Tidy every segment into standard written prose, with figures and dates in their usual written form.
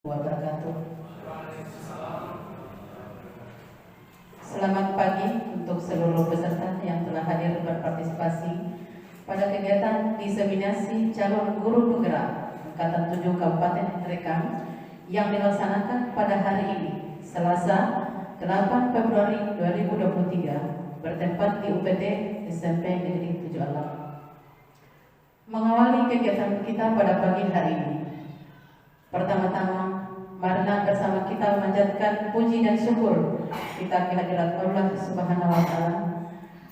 Wabarakatuh. Selamat pagi untuk seluruh peserta yang telah hadir berpartisipasi pada kegiatan diseminasi calon guru penggerak Angkatan 7 Kabupaten Ngerekang yang dilaksanakan pada hari ini, Selasa 8 Februari 2023, bertempat di UPT SMP Negeri 7 Alam. Mengawali kegiatan kita pada pagi hari ini, pertama-tama, marilah bersama kita memanjatkan puji dan syukur kita kehadirat Allah Subhanahu wa Ta'ala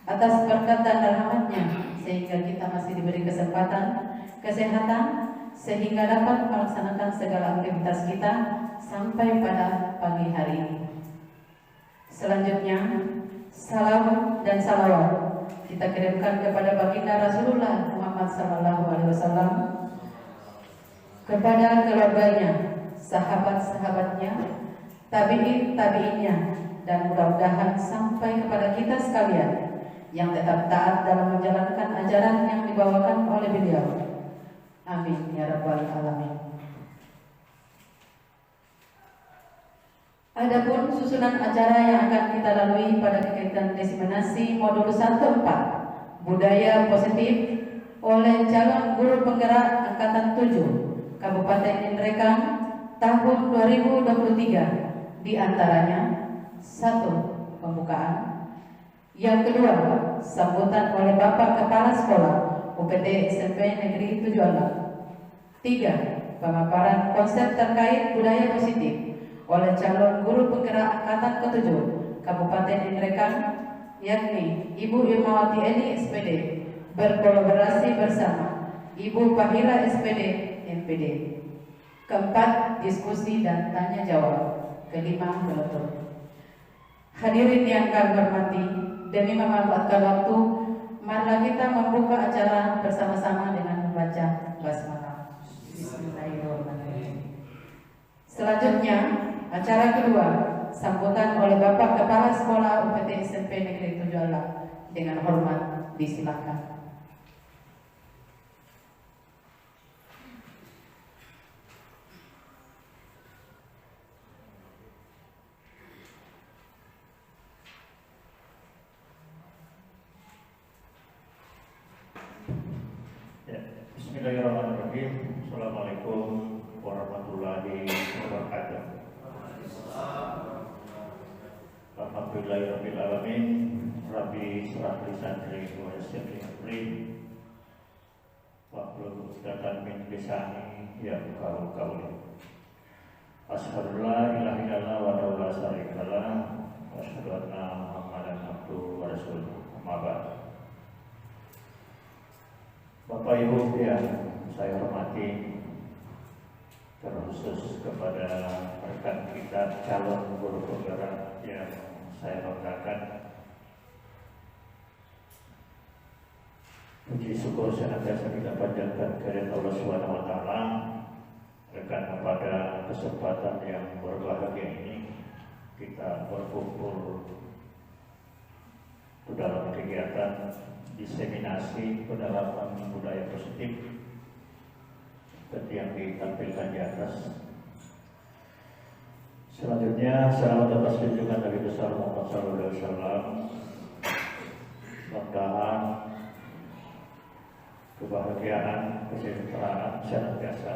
atas berkat dan rahmat-Nya sehingga kita masih diberi kesempatan, kesehatan, sehingga dapat melaksanakan segala aktivitas kita sampai pada pagi hari ini. Selanjutnya, salam dan salawat kita kirimkan kepada baginda Rasulullah Muhammad SAW, kepada keluarganya, sahabat-sahabatnya, tabi'in-tabi'innya, dan mudah-mudahan sampai kepada kita sekalian yang tetap taat dalam menjalankan ajaran yang dibawakan oleh beliau. Amin ya rabbal alamin. Adapun susunan acara yang akan kita lalui pada kegiatan diseminasi modul 1-4 budaya positif oleh calon guru penggerak Angkatan 7 Kabupaten Ngerekang tahun 2023, diantaranya 1. Pembukaan, yang kedua sambutan oleh Bapak Kepala Sekolah UPT SMP Negeri 7 Alam, 3. Pemaparan konsep terkait budaya positif oleh calon guru penggerak Angkatan ke-7 Kabupaten Ngerekang, yakni Ibu Irmawati Eni SPD berkolaborasi bersama Ibu Fahira SPD MPD. Keempat, diskusi dan tanya jawab. Kelima, penutup. Hadirin yang kami hormati, demi memanfaatkan waktu, marilah kita membuka acara bersama-sama dengan membaca basmalah. Bismillahirrahmanirrahim. Selanjutnya, acara kedua, sambutan oleh Bapak Kepala Sekolah UPT SMP Negeri 7 Alam. Dengan hormat, disilakan. Bismillahirrahmanirrahim. Assalamualaikum warahmatullahi wabarakatuh. Alhamdulillahirabbil alamin. Rabbi shrah li sadri wa yassir li amri wahlul 'uqdatam min lisani yafqahu qawli. Asyhadu an la ilaha illallah wa la syarika lah wa asyhadu anna Muhammadan abduhu wa rasuluh. Amma ba'd. Bapak Ibu yang saya hormati, terkhusus kepada rekan kita calon guru penggerak yang saya banggakan, puji syukur senantiasa kita panjatkan kehadirat Allah Subhanahu wa Ta'ala. Rekan, pada kesempatan yang berbahagia ini kita berkumpul dalam kegiatan diseminasi penerapan budaya positif seperti yang ditampilkan di atas. Selanjutnya, salawat atas junjungan Nabi besar Muhammad SAW. Mudah-mudahan kebahagiaan, kesejahteraan senantiasa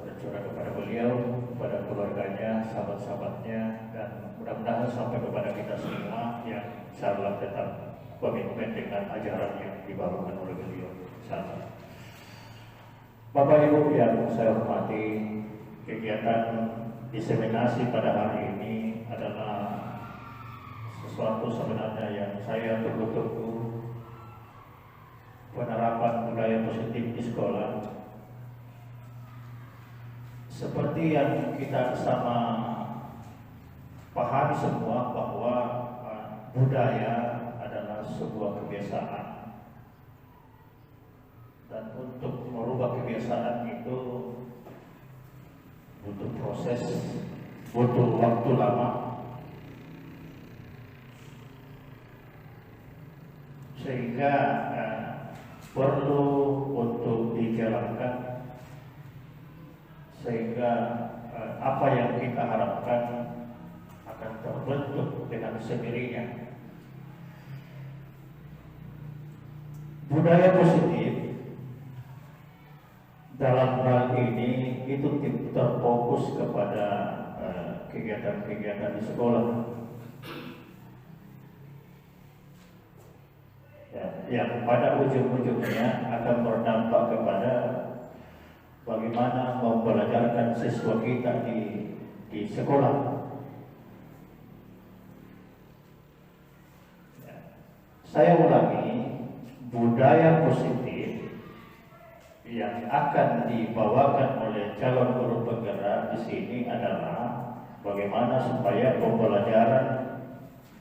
tercurah kepada beliau, kepada keluarganya, sahabat-sahabatnya, dan mudah-mudahan sampai kepada kita semua yang insyaallah tetap komitmen dengan ajaran yang dibawakan oleh beliau. Salam. Bapak Ibu yang saya hormati, kegiatan diseminasi pada hari ini adalah sesuatu sebenarnya yang saya tunggu-tunggu, penerapan budaya positif di sekolah. Seperti yang kita sama pahami semua bahwa budaya adalah sebuah kebiasaan, dan untuk merubah kebiasaan itu butuh proses, butuh waktu lama, sehingga perlu untuk dijalankan, sehingga apa yang kita harapkan akan terbentuk dengan sendirinya. Budaya positif dalam hal ini itu terfokus kepada kegiatan-kegiatan di sekolah, ya, yang pada ujung-ujungnya akan berdampak kepada bagaimana membelajarkan siswa kita di sekolah. Ya. Saya ulangi, budaya positif yang akan dibawakan oleh calon guru penggerak di sini adalah bagaimana supaya pembelajaran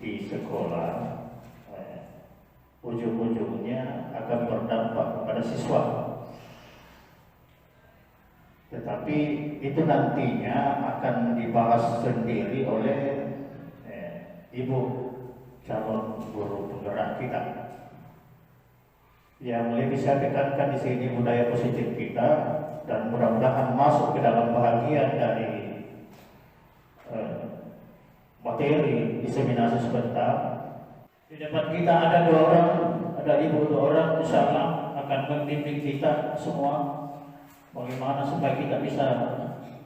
di sekolah ujung-ujungnya akan berdampak kepada siswa. Tetapi itu nantinya akan dibahas sendiri oleh ibu calon guru penggerak kita. Yang lebih saya tekankan di sini budaya positif kita, dan mudah-mudahan masuk ke dalam bahagian dari materi diseminasi sebentar. Di depan kita ada 2 orang, ada ibu 2 orang, insya Allah akan membimbing kita semua bagaimana supaya kita bisa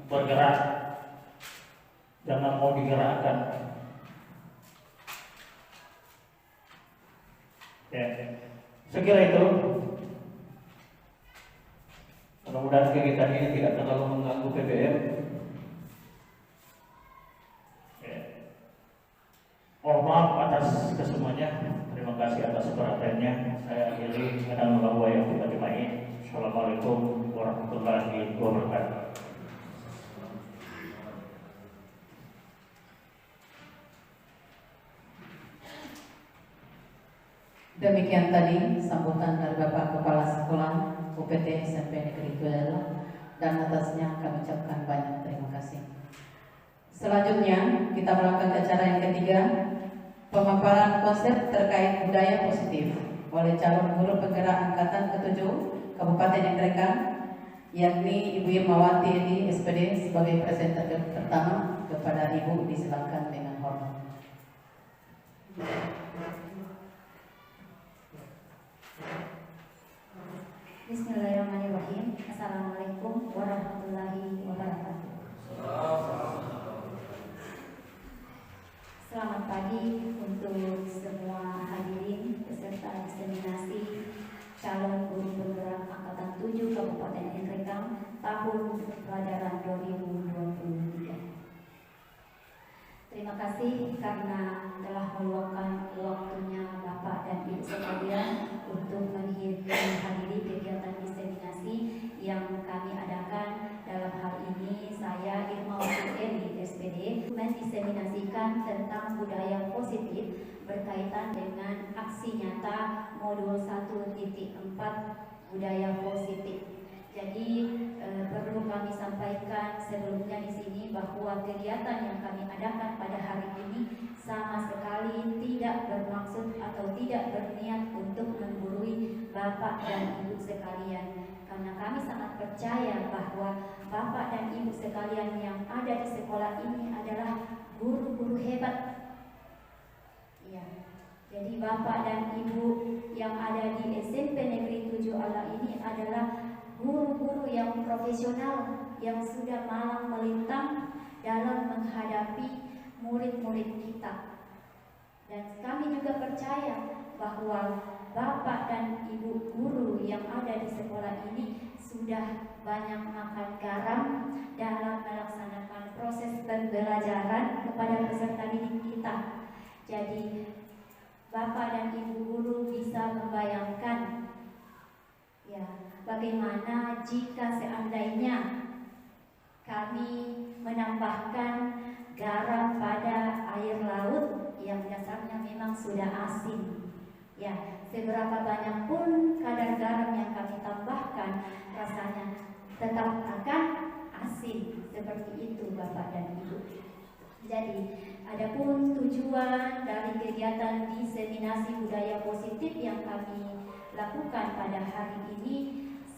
bergerak, jangan mau digerakkan. Ya, saya kira itu. Mudah-mudahan kegiatan ini tidak terlalu mengganggu PBM. Mohon maaf atas kesemuanya. Terima kasih atas perhatiannya. Saya akhiri dengan Allah yang kita dimai. Assalamualaikum warahmatullahi wabarakatuh. Demikian tadi sambutan dari Bapak Kepala Sekolah UPT SMP Negeri Tuel, dan atasnya kami ucapkan banyak terima kasih. Selanjutnya kita melakukan acara yang ketiga, pemaparan konsep terkait budaya positif oleh calon guru penggerak angkatan ke-7 Kabupaten Ngereka, yakni Ibu Irmawati Edi SPD sebagai presenter pertama. Kepada Ibu disilakan dengan hormat. Bismillahirrahmanirrahim. Assalamualaikum warahmatullahi wabarakatuh. Selamat pagi untuk semua hadirin peserta diseminasi calon guru penggerak angkatan 7 Kabupaten Ngereka tahun pelajaran 2023. Terima kasih karena telah meluangkan waktunya Bapak dan Ibu sekalian untuk menghadiri kegiatan diseminasi yang kami adakan. Dalam hal ini saya Irmawati Edi SPD mendiseminasikan tentang budaya positif berkaitan dengan aksi nyata modul 1.4 budaya positif. Jadi perlu kami sampaikan sebelumnya di sini bahwa kegiatan yang kami adakan pada hari ini sama sekali tidak bermaksud atau tidak berniat untuk menggurui Bapak dan Ibu sekalian. Karena kami sangat percaya bahwa Bapak dan Ibu sekalian yang ada di sekolah ini adalah guru-guru hebat. Ya. Jadi Bapak dan Ibu yang ada di SMP Negeri 7 Allah ini adalah guru-guru yang profesional yang sudah malang melintang dalam menghadapi murid-murid kita. Dan kami juga percaya bahwa Bapak dan Ibu guru yang ada di sekolah ini sudah banyak makan garam dalam melaksanakan proses pembelajaran kepada peserta didik kita. Jadi Bapak dan Ibu guru bisa membayangkan ya, bagaimana jika seandainya kami menambahkan garam pada air laut yang dasarnya memang sudah asin. Ya, seberapa banyak pun kadar garam yang kami tambahkan, rasanya tetap akan asin. Seperti itu Bapak dan Ibu. Jadi, adapun tujuan dari kegiatan diseminasi budaya positif yang kami lakukan pada hari ini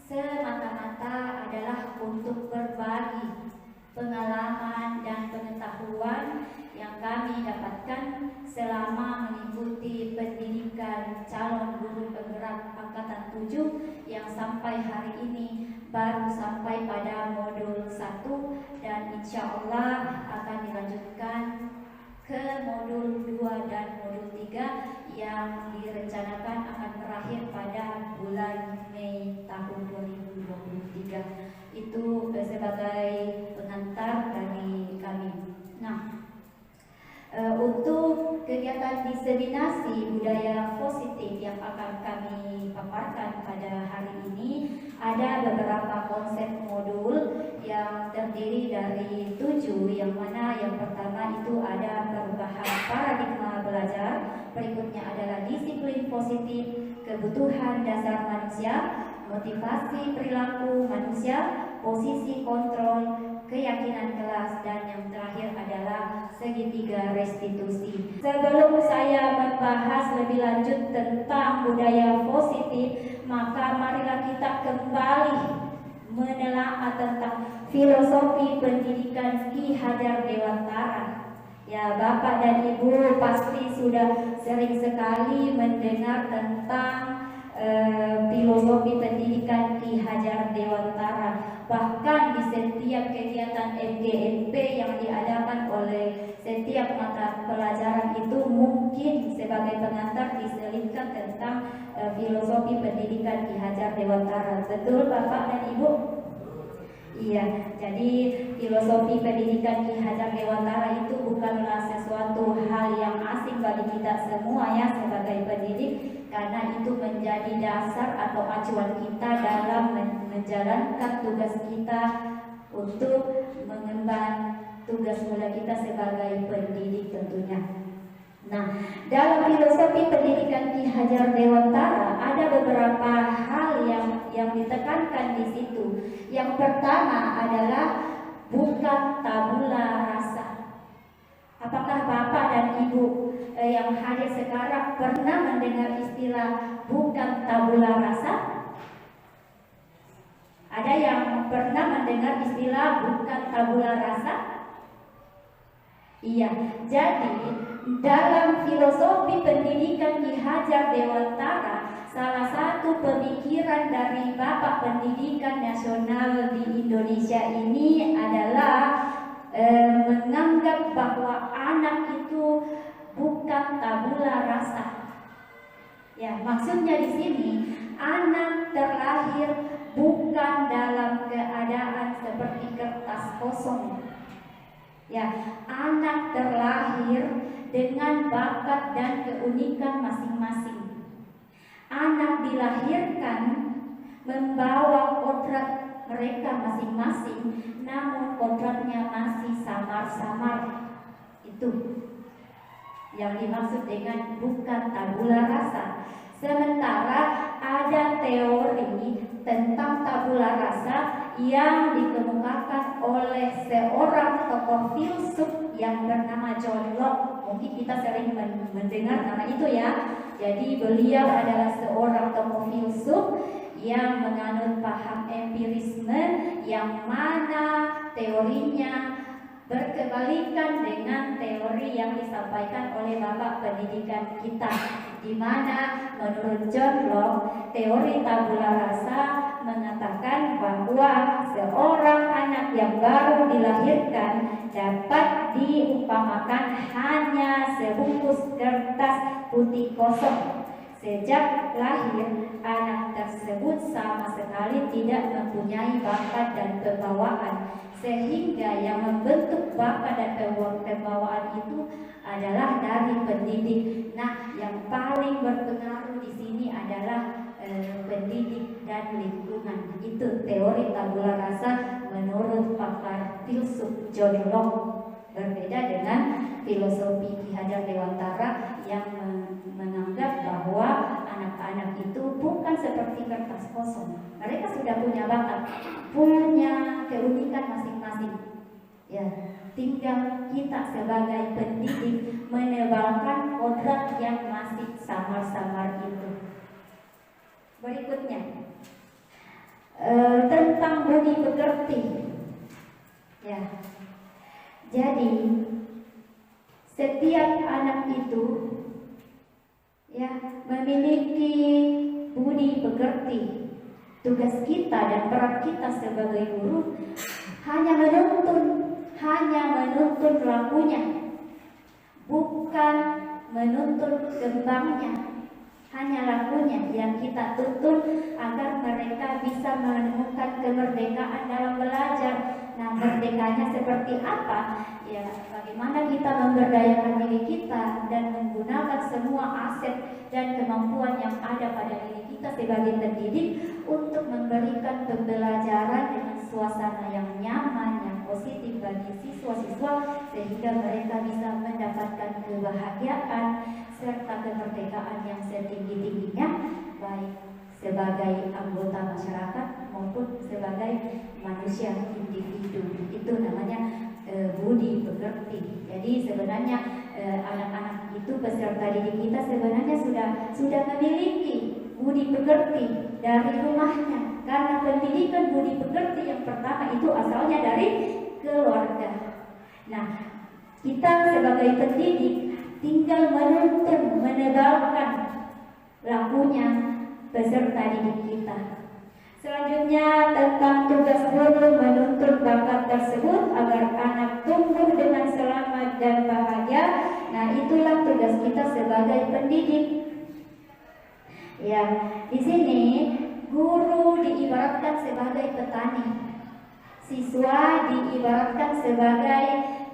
semata-mata adalah untuk berbagi pengalaman dan pengetahuan yang kami dapatkan selama mengikuti pendidikan calon guru penggerak angkatan 7 yang sampai hari ini baru sampai pada modul 1 dan insya Allah akan dilanjutkan ke modul 2 dan modul 3 yang direncanakan akan berakhir pada bulan Mei tahun 2023. Itu sebagai pengantar dari kami. Nah, untuk kegiatan diseminasi budaya positif yang akan kami paparkan pada hari ini, ada beberapa konsep modul yang terdiri dari 7, yang mana yang pertama itu ada perubahan paradigma belajar, berikutnya adalah disiplin positif, kebutuhan dasar manusia, motivasi perilaku manusia, posisi kontrol, keyakinan kelas, dan yang terakhir adalah segitiga restitusi. Sebelum saya membahas lebih lanjut tentang budaya positif, maka marilah kita kembali menelaah tentang filosofi pendidikan Ki Hajar Dewantara. Ya, Bapak dan Ibu pasti sudah sering sekali mendengar tentang filosofi pendidikan Ki Hajar Dewantara. Bahkan di setiap kegiatan MGMP yang diadakan oleh setiap mata pelajaran itu mungkin sebagai pengantar diselipkan tentang filosofi pendidikan Ki Hajar Dewantara. Betul Bapak dan Ibu? Iya, jadi filosofi pendidikan Ki Hajar Dewantara itu bukanlah sesuatu hal yang asing bagi kita semua ya sebagai pendidik, karena itu menjadi dasar atau acuan kita dalam menjalankan tugas kita untuk mengemban tugas mulia kita sebagai pendidik tentunya. Nah, dalam filosofi pendidikan Ki Hajar Dewantara ada beberapa hal yang ditekankan di situ. Yang pertama adalah bukan tabula rasa. Apakah Bapak dan Ibu yang hadir sekarang pernah mendengar istilah bukan tabula rasa? Ada yang pernah mendengar istilah bukan tabula rasa? Iya, jadi dalam filosofi pendidikan Ki Hajar Dewantara, salah satu pemikiran dari Bapak Pendidikan Nasional di Indonesia ini adalah menganggap bahwa anak itu bukan tabula rasa. Ya, maksudnya di sini anak terlahir bukan dalam keadaan seperti kertas kosong. Ya, anak terlahir dengan bakat dan keunikan masing-masing. Anak dilahirkan membawa kodrat mereka masing-masing, namun kodratnya masih samar-samar. Itu yang dimaksud dengan bukan tabula rasa. Sementara ada teori tentang tabula rasa yang dikemukakan oleh seorang tokoh filsuf yang bernama John Locke. Mungkin kita sering mendengar nama itu ya. Jadi beliau adalah seorang tokoh filsuf yang menganut paham empirisme, yang mana teorinya berkebalikan dengan teori yang disampaikan oleh Bapak Pendidikan kita, di mana menurut John Locke teori tabula rasa mengatakan bahwa seorang anak yang baru dilahirkan dapat diumpamakan hanya sebungkus kertas putih kosong. Sejak lahir, anak tersebut sama sekali tidak mempunyai bakat dan pembawaan, sehingga yang membentuk bakat dan pembawaan itu adalah dari pendidik. Nah, yang paling berpengaruh di sini adalah pendidik dan lingkungan. Itu teori tabula rasa menurut pakar filsuf John Locke. Berbeda dengan filosofi Ki Hajar Dewantara yang menganggap bahwa anak-anak itu bukan seperti kertas kosong. Mereka sudah punya bakat, punya keunikan masing-masing. Ya, tinggal kita sebagai pendidik menebalkan kodrat yang masih samar-samar itu. Berikutnya tentang budi pekerti. Ya, Jadi setiap anak itu ya memiliki budi pekerti. Tugas kita dan peran kita sebagai guru hanya menuntun pelakunya, bukan menuntun kembangnya. Hanya lakunya yang kita tuntun agar mereka bisa menemukan kemerdekaan dalam belajar. Nah, merdekanya seperti apa? Ya, bagaimana kita memberdayakan diri kita dan menggunakan semua aset dan kemampuan yang ada pada diri kita sebagai pendidik untuk memberikan pembelajaran dengan suasana yang nyaman, yang positif bagi siswa-siswa sehingga mereka bisa mendapatkan kebahagiaan serta kemerdekaan yang setinggi-tingginya, baik sebagai anggota masyarakat maupun sebagai manusia individu. Itu namanya budi pekerti. Jadi sebenarnya anak-anak itu peserta didik kita sebenarnya sudah memiliki budi pekerti dari rumahnya, karena pendidikan budi pekerti yang pertama itu asalnya dari keluarga. Nah, kita sebagai pendidik tinggal menuntun, menebalkan lakunya peserta didik kita. Selanjutnya tentang tugas guru menuntun bakat tersebut agar anak tumbuh dengan selamat dan bahagia. Nah, itulah tugas kita sebagai pendidik. Ya, di sini guru diibaratkan sebagai petani, siswa diibaratkan sebagai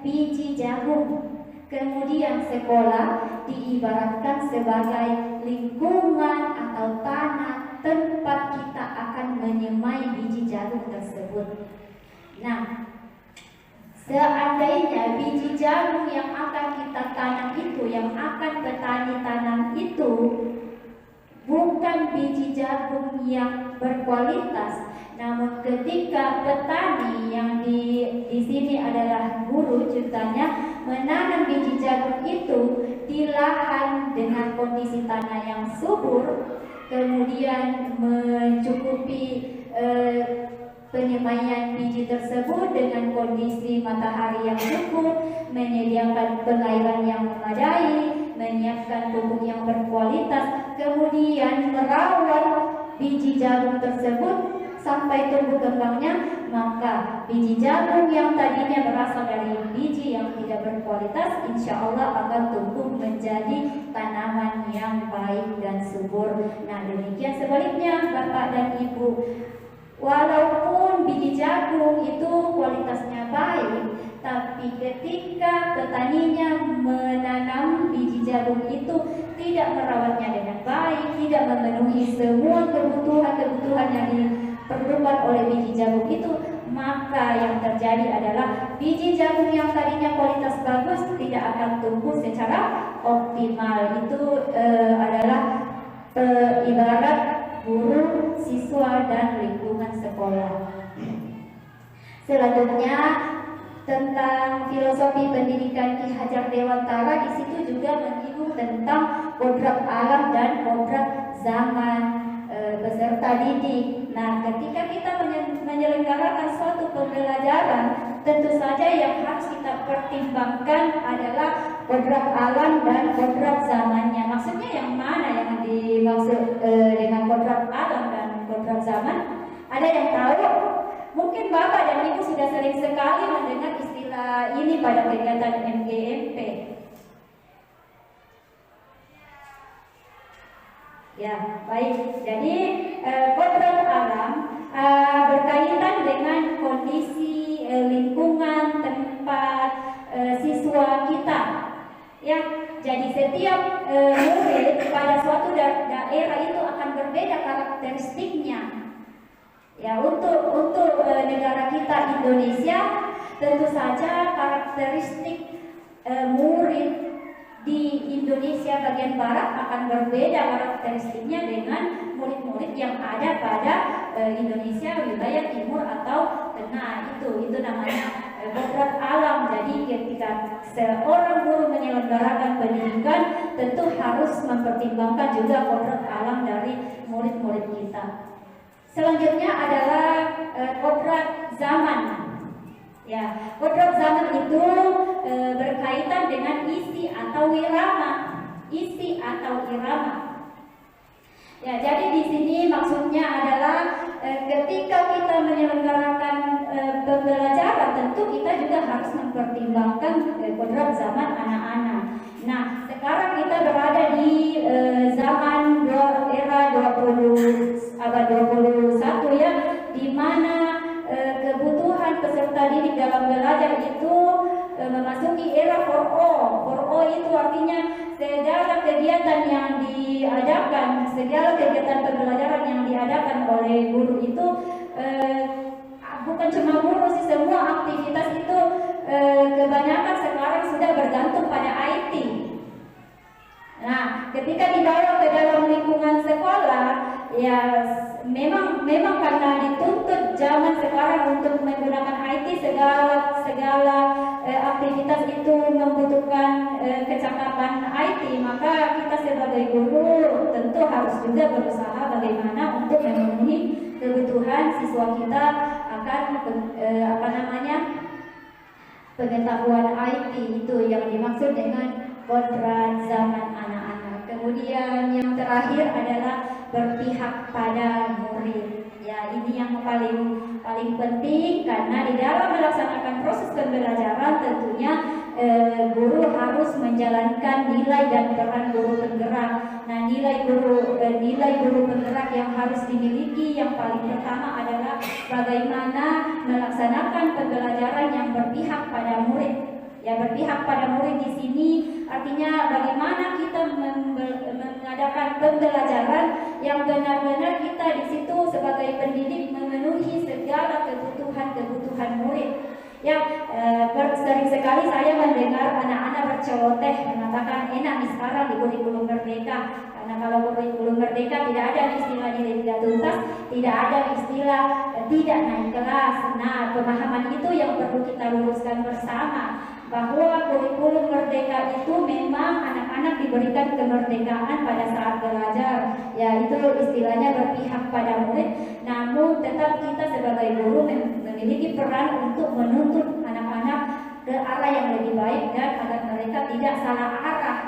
biji jagung. Kemudian sekolah diibaratkan sebagai lingkungan atau tanah tempat kita akan menyemai biji jagung tersebut. Nah, seandainya biji jagung yang akan kita tanam itu, yang akan petani tanam itu bukan biji jagung yang berkualitas, namun ketika petani yang di sini adalah guru ceritanya menanam biji jagung itu di lahan dengan kondisi tanah yang subur, kemudian mencukupi penyemaian biji tersebut dengan kondisi matahari yang cukup, menyediakan pengairan yang memadai, menyiapkan pupuk yang berkualitas, kemudian merawat biji jagung tersebut sampai tumbuh kembangnya, maka biji jagung yang tadinya berasal dari biji yang tidak berkualitas, insya Allah akan tumbuh menjadi tanaman yang baik dan subur. Nah, demikian sebaliknya Bapak dan Ibu, walaupun biji jagung itu kualitasnya baik, tapi ketika petaninya menanam biji jagung itu tidak merawatnya dengan baik, tidak memenuhi semua kebutuhan yang diperlukan oleh biji jagung itu, maka yang terjadi adalah biji jagung yang tadinya kualitas bagus tidak akan tumbuh secara optimal. Itu adalah ibarat guru, siswa, dan lingkungan sekolah. Selanjutnya tentang filosofi pendidikan Ki Hajar Dewantara, di situ juga menyinggung tentang kodrat alam dan kodrat zaman peserta didik. Nah, ketika kita menyelenggarakan suatu pembelajaran, tentu saja yang harus kita pertimbangkan adalah kodrat alam dan kodrat zamannya. Maksudnya yang mana yang dimaksud dengan kodrat alam dan kodrat zaman? Ada yang tahu? Mungkin Bapak dan Ibu sudah sering sekali mendengar istilah ini pada kegiatan MGMP. Ya, baik. Jadi kodrat alam berkaitan dengan kondisi lingkungan tempat siswa kita. Ya, jadi setiap murid pada suatu daerah itu akan berbeda karakteristiknya. Ya, untuk negara kita Indonesia, tentu saja karakteristik murid di Indonesia bagian barat akan berbeda karakteristiknya dengan murid-murid yang ada pada Indonesia wilayah timur atau tengah. Itu namanya kodrat alam. Jadi ketika seorang guru menyelenggarakan pendidikan, tentu harus mempertimbangkan juga kodrat alam dari murid-murid kita. Selanjutnya adalah kodrat zaman. Ya, kodrat zaman itu berkaitan dengan isi atau irama. Isi atau irama. Ya, jadi di sini maksudnya adalah ketika kita menyelenggarakan pembelajaran, tentu kita juga harus mempertimbangkan kodrat zaman anak-anak. Nah, sekarang kita berada di zaman era 20 abad 21 ya, di mana kebutuhan peserta didik dalam belajar itu memasuki era 4O. 4O itu artinya segala kegiatan yang diadakan, segala kegiatan pembelajaran yang diadakan oleh guru itu bukan cuma guru sih, semua aktivitas itu kebanyakan sekarang sudah bergantung pada IT. Nah, ketika dibawa ke dalam lingkungan sekolah, ya memang karena dituntut zaman sekarang untuk menggunakan IT, segala aktivitas itu membutuhkan kecakapan IT, maka kita sebagai guru tentu harus juga berusaha bagaimana untuk memenuhi kebutuhan siswa kita akan pengetahuan IT itu yang dimaksud dengan kodrat zaman anak-anak. Kemudian yang terakhir adalah berpihak pada murid. Ya, ini yang paling penting, karena di dalam melaksanakan proses pembelajaran tentunya guru harus menjalankan nilai dan peran guru penggerak. Nah, nilai guru penggerak yang harus dimiliki yang paling pertama adalah bagaimana melaksanakan pembelajaran yang berpihak pada murid. Ya, berpihak pada murid di sini artinya bagaimana kita mengadakan pembelajaran yang benar-benar kita di situ sebagai pendidik memenuhi segala kebutuhan murid. Ya, sering sekali saya mendengar anak-anak berceloteh mengatakan enak nih sekarang di kurikulum merdeka, karena kalau kurikulum merdeka tidak ada istilah nilai tidak tuntas, tidak ada istilah tidak naik kelas. Nah, pemahaman itu yang perlu kita luruskan bersama, bahwa kurikulum merdeka itu memang anak-anak diberikan kemerdekaan pada saat belajar, ya itu istilahnya berpihak pada murid. Namun tetap kita sebagai guru memiliki peran untuk menuntun anak-anak ke arah yang lebih baik dan agar mereka tidak salah arah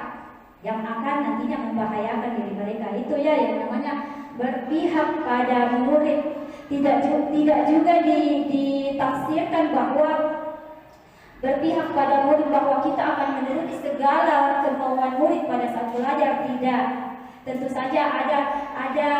yang akan nantinya membahayakan diri mereka. Itu ya yang namanya berpihak pada murid. Tidak juga ditafsirkan bahwa berpihak pada murid bahwa kita akan menuruti segala kemauan murid pada saat belajar. Tidak. Tentu saja ada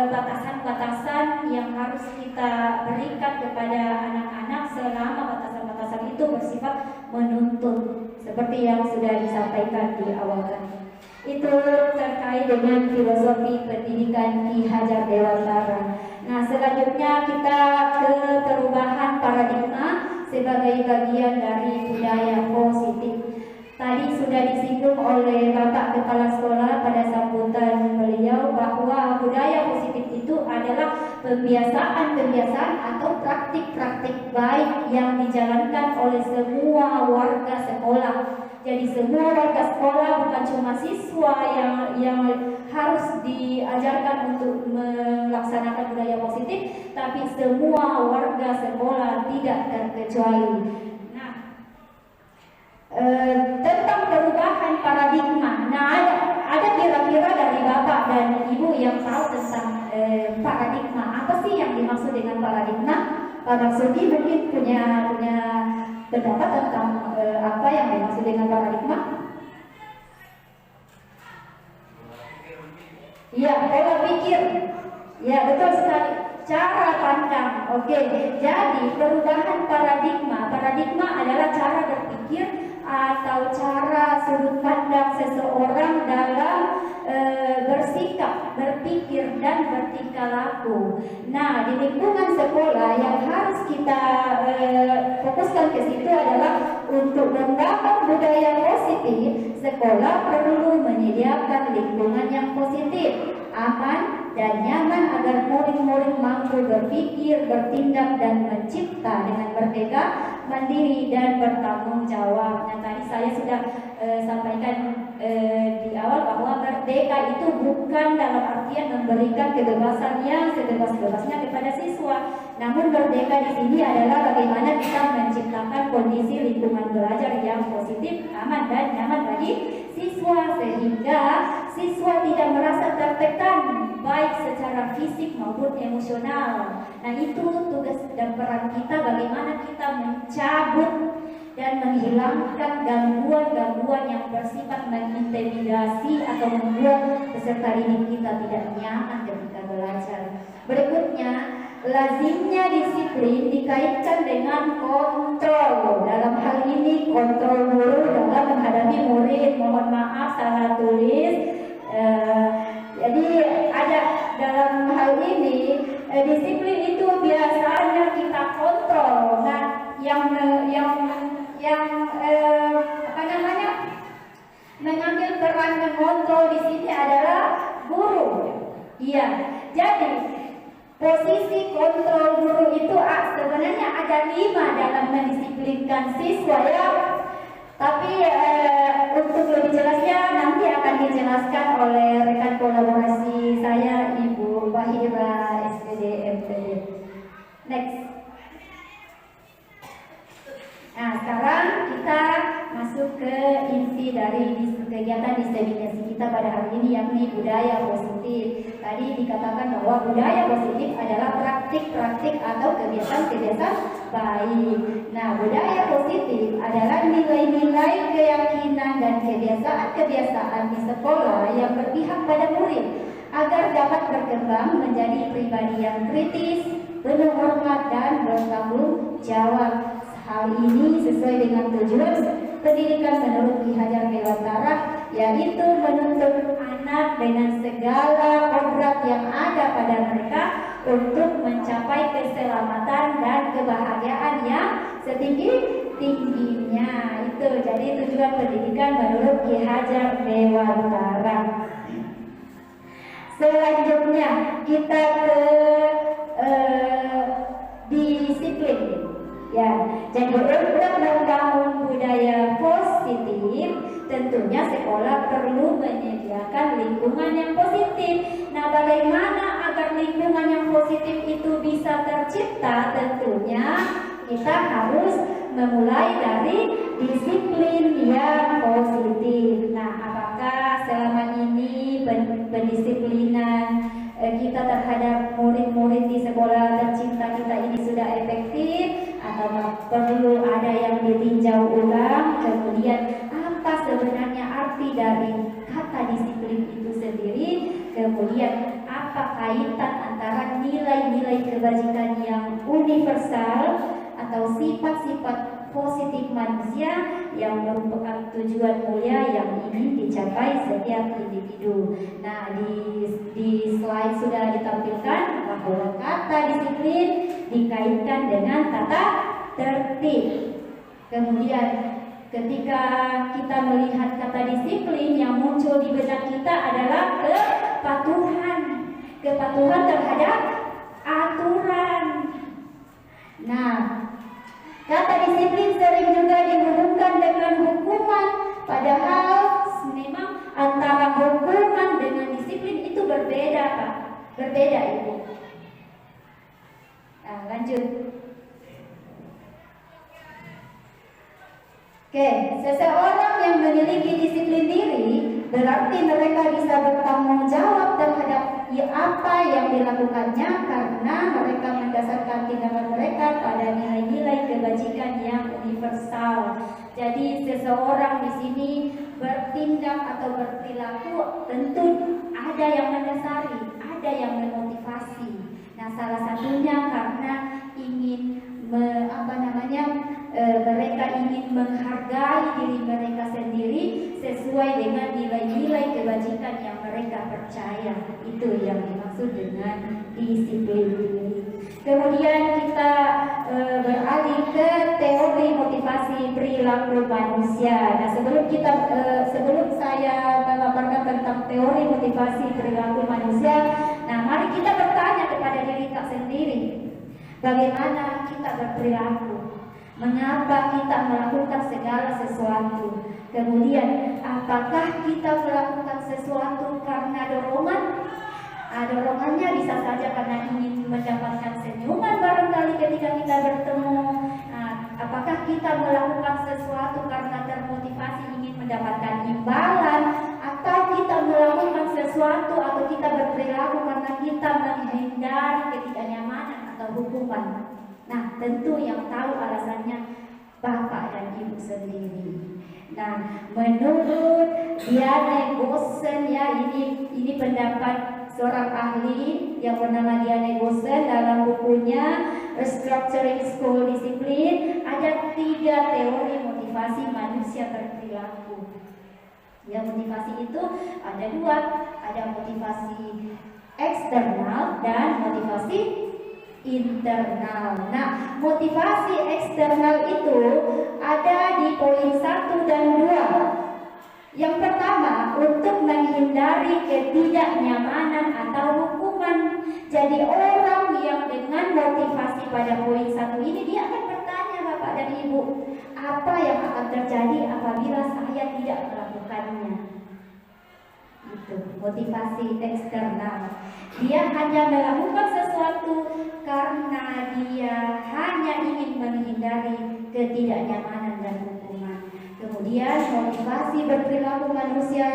batasan-batasan yang harus kita berikan kepada anak-anak selama batasan-batasan itu bersifat menuntun, seperti yang sudah disampaikan di awal tadi. Itu terkait dengan filosofi pendidikan Ki Hajar Dewantara. Nah, selanjutnya kita ke perubahan paradigma sebagai bagian dari budaya positif. Tadi sudah disinggung oleh Bapak Kepala Sekolah pada sambutan beliau bahwa budaya positif itu adalah kebiasaan atau praktik-praktik baik yang dijalankan oleh semua warga sekolah. Jadi semua warga sekolah, bukan cuma siswa yang harus diajarkan untuk melaksanakan budaya positif, tapi semua warga sekolah tidak terkecuali. Nah, tentang perubahan paradigma. Nah, ada kira-kira dari Bapak dan Ibu yang tahu tentang paradigma. Apa sih yang dimaksud dengan paradigma? Pak Marsudi mungkin punya pendapat tentang apa yang dimaksud dengan paradigma? Iya, pola pikir. Ya, betul sekali. Cara pandang. Oke, jadi perubahan paradigma adalah cara berpikir atau cara sudut pandang seseorang dalam bersikap, berpikir, dan bertingkah laku. Nah, di lingkungan sekolah yang harus kita fokuskan ke situ adalah untuk membangun budaya positif. Sekolah perlu menyediakan lingkungan yang positif, aman, dan nyaman agar murid-murid mampu berpikir, bertindak, dan mencipta dengan merdeka, mandiri, dan bertanggung jawab. Nah, tadi saya sudah sampaikan di awal bahwa merdeka itu bukan dalam artian memberikan kebebasan yang sebebas-bebasnya kepada siswa. Namun merdeka di sini adalah bagaimana kita menciptakan kondisi lingkungan belajar yang positif, aman dan nyaman bagi siswa sehingga siswa tidak merasa tertekan baik secara fisik maupun emosional. Nah, itu tugas dan peran kita, bagaimana kita mencabut dan menghilangkan gangguan-gangguan yang bersifat mengintimidasi atau membuat peserta didik kita tidak nyaman ketika belajar. Berikutnya, lazimnya disiplin dikaitkan dengan kontrol. Dalam hal ini kontrol guru dalam menghadapi murid. Mohon maaf salah tulis. Jadi ada dalam hal ini disiplin itu biasanya kita kontrol. Nah, mengambil peran mengontrol di sini adalah guru. Iya. Jadi posisi kontrol guru itu sebenarnya ada 5 dalam mendisiplinkan siswa ya. Tapi untuk lebih jelasnya nanti akan dijelaskan oleh rekan kolaborasi saya Ibu Bahira SPD MPD. Next. Nah, sekarang kita masuk ke inti dari kegiatan diseminasi kita pada hari ini, yakni budaya positif. Tadi dikatakan bahwa budaya positif adalah praktik-praktik atau kebiasaan-kebiasaan baik. Nah, budaya positif adalah nilai-nilai, keyakinan, dan kebiasaan-kebiasaan di sekolah yang berpihak pada murid agar dapat berkembang menjadi pribadi yang kritis, penuh hormat, dan bertanggung jawab. Hal ini sesuai dengan tujuan pendidikan menurut Ki Hajar Dewantara, yaitu menuntut anak dengan segala kodrat yang ada pada mereka untuk mencapai keselamatan dan kebahagiaan yang setinggi-tingginya. Itu jadi tujuan pendidikan menurut Ki Hajar Dewantara. Selanjutnya kita ke disiplin. Ya, jadi untuk membangun budaya positif, tentunya sekolah perlu menyediakan lingkungan yang positif. Nah, bagaimana agar lingkungan yang positif itu bisa tercipta? Tentunya kita harus memulai dari disiplin yang positif. Nah, apakah selama ini pendisiplinan kita terhadap murid-murid di sekolah tercinta kita ini sudah efektif, atau perlu ada yang ditinjau ulang? Kemudian apa sebenarnya arti dari kata disiplin itu sendiri? Kemudian apa kaitan antara nilai-nilai kebajikan yang universal atau sifat-sifat positif manusia yang merupakan tujuan mulia yang ingin dicapai setiap individu. Nah, di slide sudah ditampilkan bahwa kata disiplin dikaitkan dengan tata tertib. Kemudian ketika kita melihat kata disiplin, yang muncul di benak kita adalah kepatuhan terhadap aturan. Nah, kata disiplin sering juga dihubungkan dengan hukuman, padahal memang antara hukuman dengan disiplin itu berbeda, Pak. Berbeda, Ibu. Nah, lanjut. Oke, seseorang yang memiliki disiplin diri berarti mereka bisa bertanggung jawab terhadap apa yang dilakukannya karena mereka mendasarkan tindakan mereka pada nilai-nilai kebajikan yang universal. Jadi seseorang di sini bertindak atau berperilaku tentu ada yang mendasari, ada yang memotivasi. Nah, salah satunya karena ingin mereka ingin menghargai diri mereka sendiri sesuai dengan nilai-nilai kebajikan yang mereka percaya. Itu yang dimaksud dengan disiplin diri. Kemudian kita beralih ke teori motivasi perilaku manusia. Nah, sebelum saya memaparkan tentang teori motivasi perilaku manusia, nah mari kita bertanya kepada diri kita sendiri, bagaimana kita berperilaku? Mengapa kita melakukan segala sesuatu? Kemudian, apakah kita melakukan sesuatu karena dorongan? Dorongannya bisa saja karena ingin mendapatkan senyuman barangkali ketika kita bertemu. Apakah kita melakukan sesuatu karena termotivasi ingin mendapatkan imbalan, atau kita melakukan sesuatu atau kita berperilaku karena kita menghindari ketidaknyamanan atau hukuman? Nah, tentu yang tahu alasannya Bapak dan Ibu sendiri. Nah, menurut Diane Gosen, ya, ini pendapat seorang ahli yang bernama Diane Gosen dalam bukunya Restructuring School Discipline, ada 3 teori motivasi manusia berperilaku. Ya, motivasi itu ada 2, ada motivasi eksternal dan motivasi internal. Nah, motivasi eksternal itu ada di poin 1 dan 2. Yang pertama, untuk menghindari ketidaknyamanan atau hukuman. Jadi orang yang dengan motivasi pada poin 1 ini, dia akan bertanya Bapak dan Ibu, apa yang akan terjadi apabila saya tidak melakukannya? Itu motivasi eksternal. Dia hanya melakukan sesuatu karena dia hanya ingin menghindari ketidaknyamanan dan hukuman. Kemudian motivasi berperilaku manusia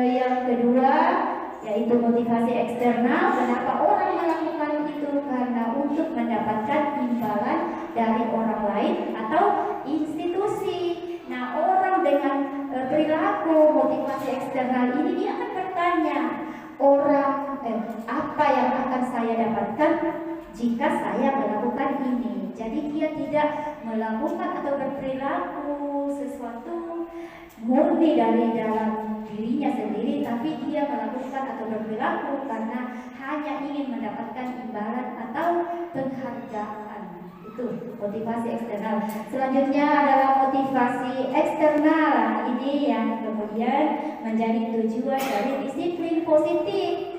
yang kedua, yaitu motivasi eksternal. Kenapa orang melakukan itu? Karena untuk mendapatkan imbalan dari orang lain atau institusi. Nah, orang dengan perilaku motivasi eksternal ini, dia akan bertanya, apa yang akan saya dapatkan jika saya melakukan ini? Jadi dia tidak melakukan atau berperilaku sesuatu murni dari dalam dirinya sendiri, tapi dia melakukan atau berperilaku karena hanya ingin mendapatkan imbalan atau penghargaan. Itu motivasi eksternal. Selanjutnya adalah motivasi eksternal. Ini yang kemudian menjadi tujuan dari disiplin positif.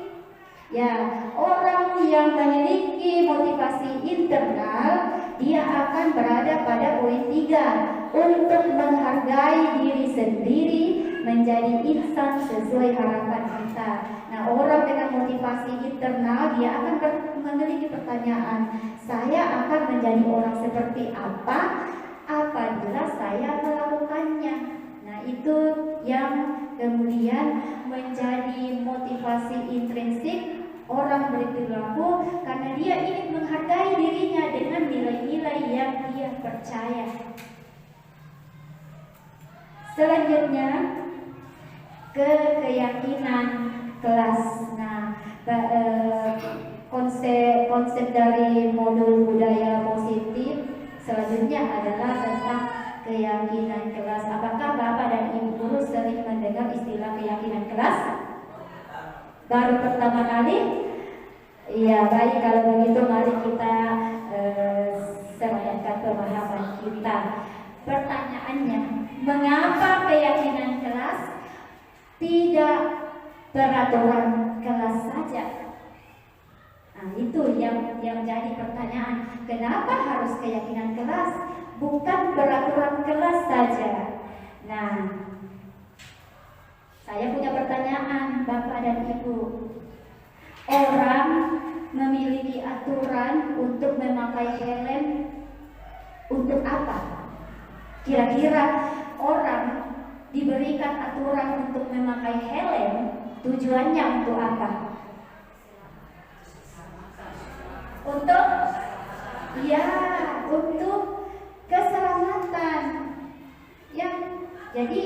Ya, orang yang memiliki motivasi internal, dia akan berada pada poin 3, untuk menghargai diri sendiri, menjadi insan sesuai harapan kita. Nah, orang dengan motivasi internal, dia akan memiliki pertanyaan, saya akan menjadi orang seperti apa apabila saya melakukannya. Nah, itu yang kemudian menjadi motivasi intrinsik orang berperilaku, karena dia ingin menghargai dirinya dengan nilai-nilai yang dia percaya. Selanjutnya ke keyakinan kelas. Nah, konsep dari modul budaya positif selanjutnya adalah tentang keyakinan kelas. Apakah Bapak dan Ibu guru sering mendengar istilah keyakinan kelas? Baru pertama kali? Iya, baik, kalau begitu mari kita semayakan pemahaman kita. Pertanyaannya, mengapa keyakinan kelas tidak peraturan kelas saja? Nah, itu yang jadi pertanyaan. Kenapa harus keyakinan kelas, bukan peraturan kelas saja? Nah, saya punya pertanyaan Bapak dan Ibu. Orang memiliki aturan untuk memakai helm untuk apa? Kira-kira orang diberikan aturan untuk memakai helm, tujuannya untuk apa? Untuk keselamatan. Ya, jadi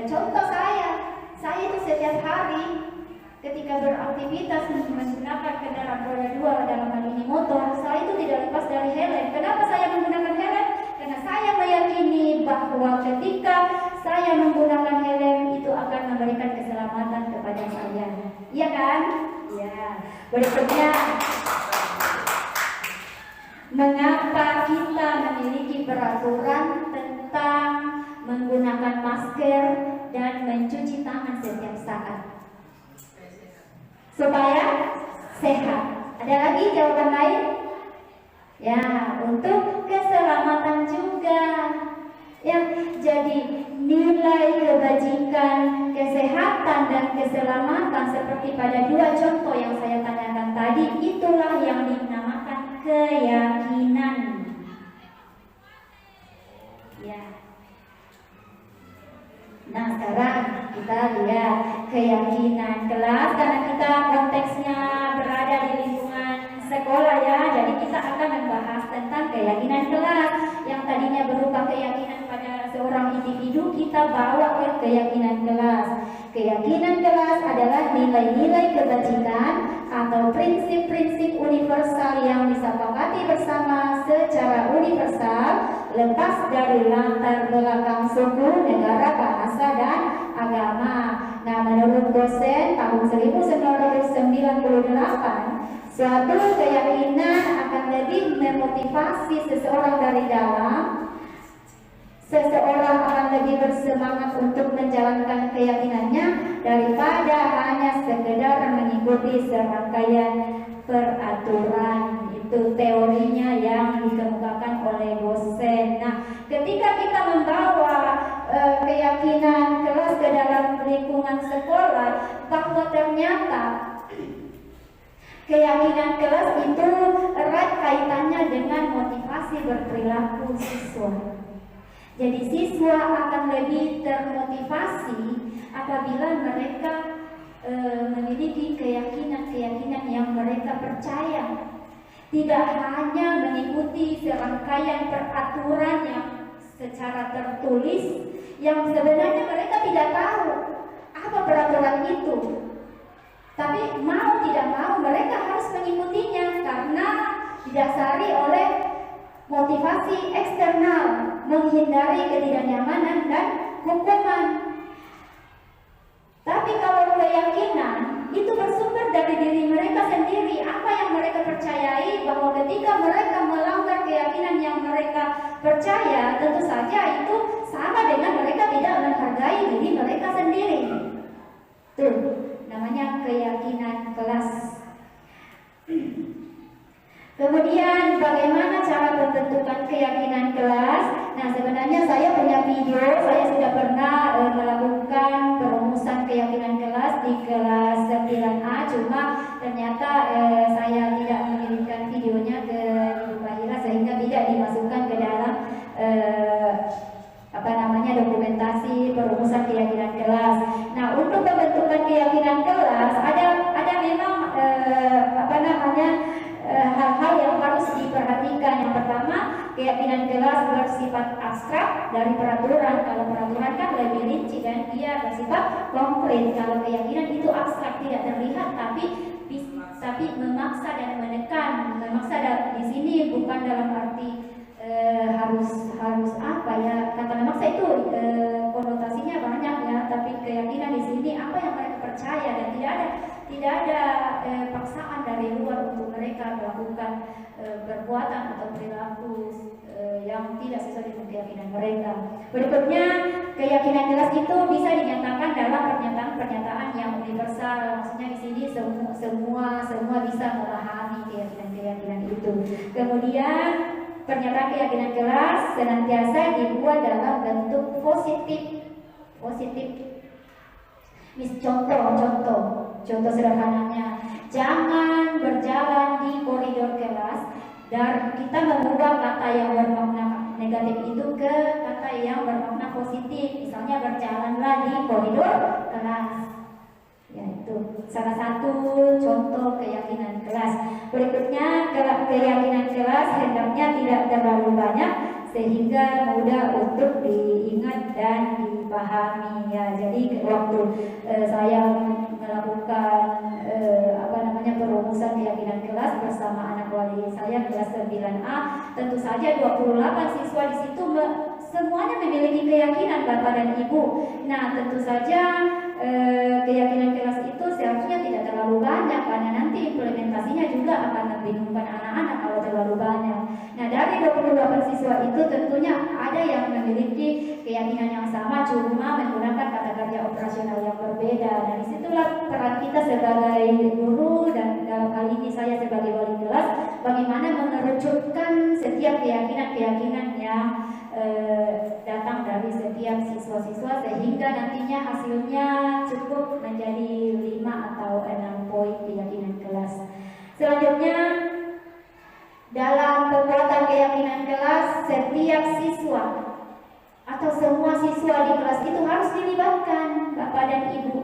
contoh saya itu setiap hari ketika beraktivitas menggunakan kendaraan roda 2 dalam hal ini motor, saya itu tidak lepas dari helm. Kenapa saya menggunakan helm? Karena saya meyakini bahwa ketika saya menggunakan helm itu akan memberikan keselamatan kepada saya. Iya kan? Ya. Berikutnya, mengapa kita memiliki peraturan tentang menggunakan masker dan mencuci tangan setiap saat? Supaya sehat. Ada lagi jawaban lain? Ya, untuk keselamatan juga. Ya, jadi nilai nilai kebajikan, kesehatan, dan keselamatan seperti pada dua contoh yang saya tanyakan tadi, itulah yang dinamakan keyakinan. Ya. Nah, sekarang kita lihat keyakinan kelas, karena kita konteksnya berada di lingkungan sekolah ya, jadi kita akan membahas tentang keyakinan kelas yang tadinya berupa keyakinan pada seorang individu, kita bawa ke keyakinan kelas. Keyakinan kelas adalah nilai-nilai kebajikan atau prinsip-prinsip universal yang disepakati bersama secara universal, lepas dari latar belakang suku, negara, bahasa, dan agama. Nah, menurut dosen tahun 1998, suatu keyakinan akan lebih memotivasi seseorang dari dalam. Seseorang akan lebih bersemangat untuk menjalankan keyakinannya daripada hanya sekedar mengikuti serangkaian peraturan. Itu teorinya yang dikemukakan oleh dosen. Nah, ketika kita membawa keyakinan kelas ke dalam lingkungan sekolah, bahwa ternyata keyakinan kelas itu erat kaitannya dengan motivasi berperilaku siswa. Jadi siswa akan lebih termotivasi apabila mereka memiliki keyakinan-keyakinan yang mereka percaya. Tidak hanya mengikuti serangkaian peraturan yang secara tertulis, yang sebenarnya mereka tidak tahu apa peraturan itu. Tapi mau tidak mau mereka harus mengikutinya karena didasari oleh motivasi eksternal, menghindari ketidaknyamanan dan hukuman. Tapi kalau keyakinan itu bersumber dari diri mereka sendiri, apa yang mereka percayai, bahwa ketika mereka melanggar keyakinan yang mereka percaya, tentu saja itu sama dengan mereka tidak menghargai diri mereka sendiri. Tuh, namanya keyakinan kelas. Kemudian bagaimana cara pembentukan keyakinan kelas? Nah, sebenarnya saya punya video, saya sudah pernah melakukan perumusan keyakinan kelas di kelas 9A, cuma ternyata saya tidak mengirimkan videonya ke Ibu Fahira sehingga tidak dimasukkan ke dalam dokumentasi perumusan keyakinan kelas. Nah, untuk pembentukan keyakinan kelas ada memang hal-hal yang harus diperhatikan. Yang pertama, keyakinan kelas bersifat abstrak dari peraturan. Kalau peraturan kan lebih rinci dan dia bersifat konkret. Kalau keyakinan itu abstrak, tidak terlihat, tapi memaksa dan menekan. Memaksa di sini bukan dalam arti harus apa ya, kata memaksa itu konotasinya banyak ya, tapi keyakinan di sini apa yang mereka percaya, dan tidak ada paksaan dari luar untuk mereka melakukan perbuatan atau perilaku yang tidak sesuai dengan keyakinan mereka. Berikutnya, keyakinan kelas itu bisa dinyatakan dalam pernyataan yang universal. Maksudnya di sini semua bisa memahami keyakinan itu. Kemudian pernyataan keyakinan kelas senantiasa dibuat dalam bentuk positif. Contoh sederhananya, jangan berjalan di koridor kelas, dan kita mengubah kata yang bermakna negatif itu ke kata yang bermakna positif. Misalnya, berjalanlah di koridor kelas. Ya, itu salah satu contoh keyakinan kelas. Berikutnya, keyakinan kelas hendaknya tidak terlalu banyak sehingga mudah untuk diingat dan dipahami. Ya, jadi waktu saya melakukan perumusan keyakinan kelas bersama anak wali saya kelas 9A, tentu saja 28 siswa di situ semuanya memiliki keyakinan Bapak dan Ibu. Nah, tentu saja keyakinan kelas itu seharusnya tidak terlalu banyak, karena nanti implementasinya juga akan membingungkan anak-anak kalau terlalu banyak. Nah, dari 28 siswa itu tentunya ada yang memiliki keyakinan yang sama, cuma menggunakan kata kerja operasional yang berbeda. Nah, disitulah peran kita sebagai guru, dan dalam hal ini saya sebagai wali kelas, bagaimana mengerucutkan setiap keyakinan yang datang dari setiap siswa-siswa sehingga nantinya hasilnya cukup menjadi 5 atau 6 poin keyakinan kelas. Selanjutnya, dalam pembuatan keyakinan kelas, setiap siswa atau semua siswa di kelas itu harus dilibatkan, Bapak dan Ibu,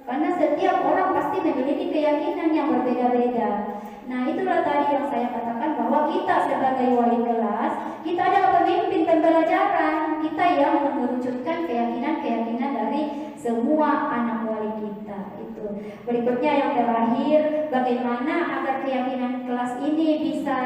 karena setiap orang pasti memiliki keyakinan yang berbeda-beda. Nah, itulah tadi yang saya katakan bahwa kita sebagai wali kelas, kita adalah pemimpin pembelajaran, kita yang mengerucutkan keyakinan-keyakinan dari semua anak wali kita. Itu. Berikutnya yang terakhir, bagaimana agar keyakinan kelas ini bisa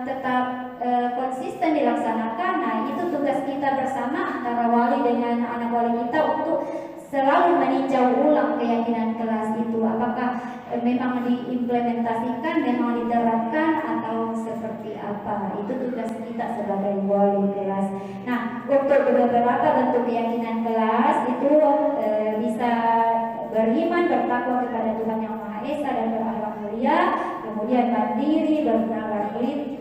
tetap konsisten dilaksanakan. Nah, itu tugas kita bersama antara wali dengan anak wali kita untuk selalu meninjau ulang keyakinan kelas itu, apakah memang diimplementasikan, memang diterapkan atau seperti apa. Itu tugas kita sebagai wali kelas. Nah, untuk beberapa bentuk keyakinan kelas itu bisa beriman, bertakwa kepada Tuhan Yang Maha Esa dan berakhlak mulia, kemudian mandiri, bernalar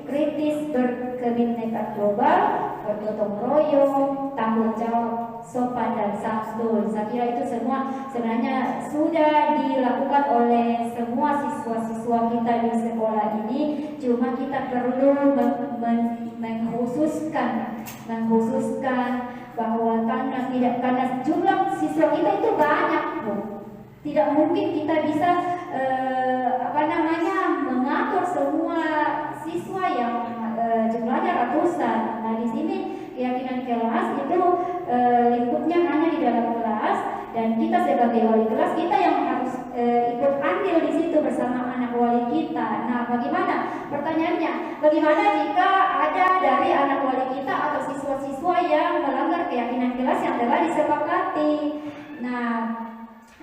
kritis, berkebinekaan global, bergotong royong, tanggung jawab, sopan dan santun. Saya kira itu semua sebenarnya sudah dilakukan oleh semua siswa-siswa kita di sekolah ini. Cuma kita perlu mengkhususkan bahwa karena jumlah siswa kita itu banyak, Bu. Tidak mungkin kita bisa mengatur semua siswa yang jumlahnya ratusan. Nah, di sini keyakinan kelas itu lingkupnya hanya di dalam kelas, dan kita sebagai wali kelas kita yang harus ikut andil di situ bersama anak wali kita. Nah, bagaimana? Pertanyaannya, bagaimana jika ada dari anak wali kita atau siswa-siswa yang melanggar keyakinan kelas yang telah disepakati? Nah,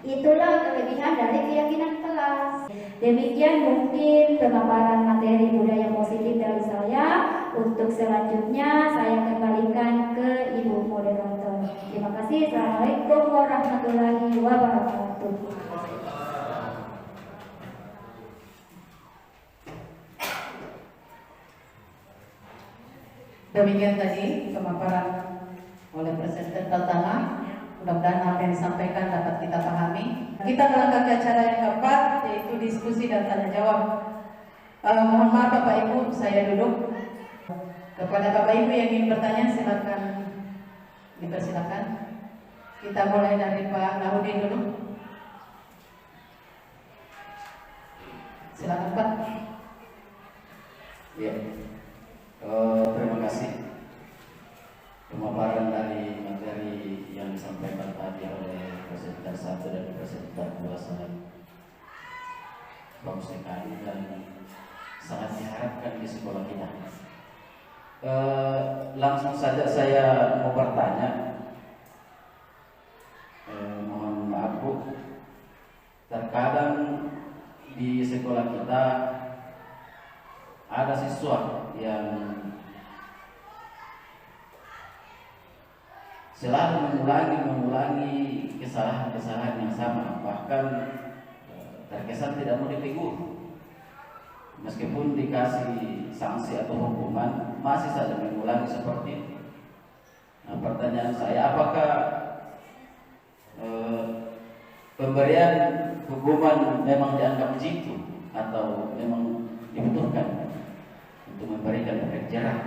itulah kelebihan dari keyakinan kelas. Demikian mungkin pemaparan materi budaya positif dari saya. Untuk selanjutnya saya kembalikan ke Ibu Moderator. Terima kasih. Assalamualaikum warahmatullahi wabarakatuh. Demikian tadi pemaparan oleh presenter pertama. Mudah-mudahan apa yang disampaikan dapat kita pahami. Kita melangkah ke acara yang keempat, yaitu diskusi dan tanya jawab. Mohon maaf Bapak Ibu, saya duduk. Kepada Bapak Ibu yang ingin bertanya, silakan dipersilakan. Kita mulai dari Pak Nahudin dulu. Silakan Pak. Ya, terima kasih. Pemaparan dari materi yang disampaikan tadi oleh presenter 1 dan presenter 2 sangat bagus sekali dan sangat diharapkan di sekolah kita. Langsung saja saya mau bertanya, mohon maaf Bu, terkadang di sekolah kita ada siswa yang selalu mengulangi kesalahan-kesalahan yang sama, bahkan terkesan tidak mau ditegur. Meskipun dikasih sanksi atau hukuman, masih saja mengulangi seperti itu. Nah, pertanyaan saya, apakah pemberian hukuman memang dianggap jitu atau memang dibutuhkan untuk memberikan efek jerah?